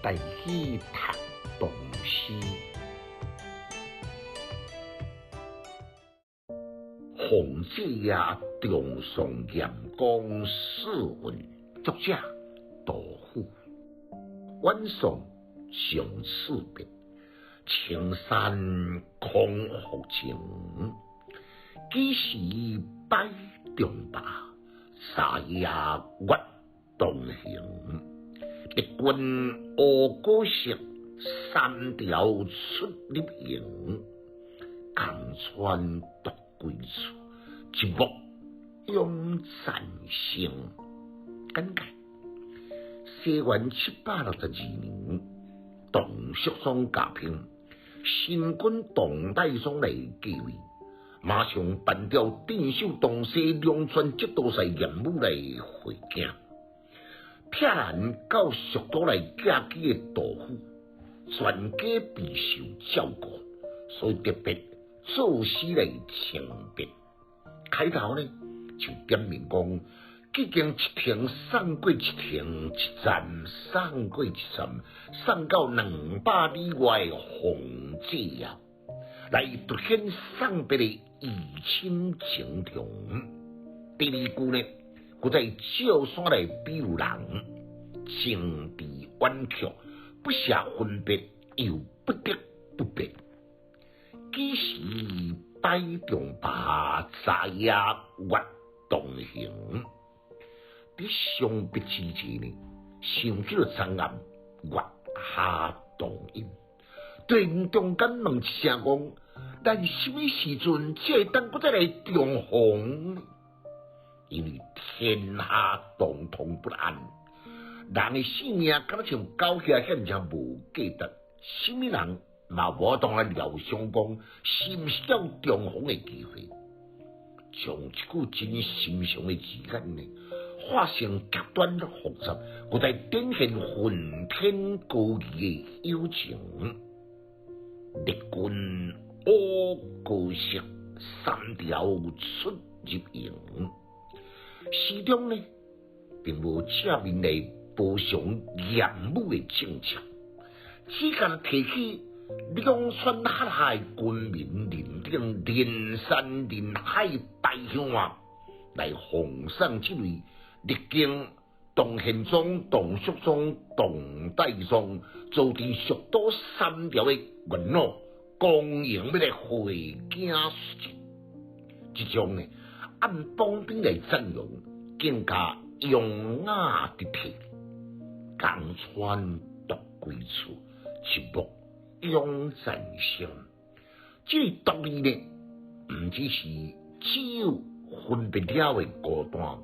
带去读唐诗。洪志也中宋严公诗文，作者杜甫。晚送相思别，青山空复情。几时摆中罢，沙野月东行。一君乌歌色，三条出入营。江川独归处，一目永残生。简介：西元762年，董叔松驾平，新君董太宗来继位，马上办掉镇守东西两川节度使严武来会见。撇然到蜀都来嫁娶的杜甫，全家备受照顾，所以特别作诗来称别。开头呢就点明讲，既经一程送过一程，一站送过一站，送到200里外的洪志也，来凸显送别的义亲情长。第二句呢，佮在照山来比喻人情悲婉曲，不舍分别，又不得不别。几时摆中罢，沙野月东行。伫相别之际呢，想起了昨暗月下东阴。对中间问一声讲，咱什么时阵才会当再来重逢呢？因为天下动荡不安，人的性命敢若像狗血险才无价值，什么人嘛无当来料想讲是毋是有重逢的机会。将一句真心上的字眼呢，化成极端复杂，我在展现浑天高义的友情。日君乌歌色，三条出入营。诗中呢，并无正面来褒赏严武的政策，只敢提起两川下海军民认定连山连海大兴啊，来奉上这位历经董宪宗、董叔宗、董太宗，造成蜀都3条的元老公营要来会见事情。这种呢，按邦兵来赞扬，更加优雅得体。江川独归处，一目永残生。这独立呢，唔只是只有分别了的孤单，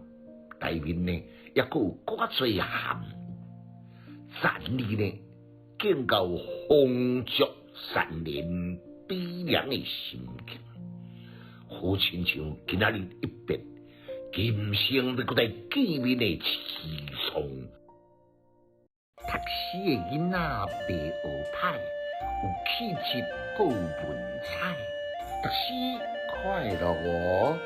内面呢也有寡侪含赞丽呢，更加有丰足善良悲凉的心境。好亲像今仔日一别，今生要搁在见面的凄怆。读诗的囡仔白学歹，有气质，有文采。读诗快乐哦！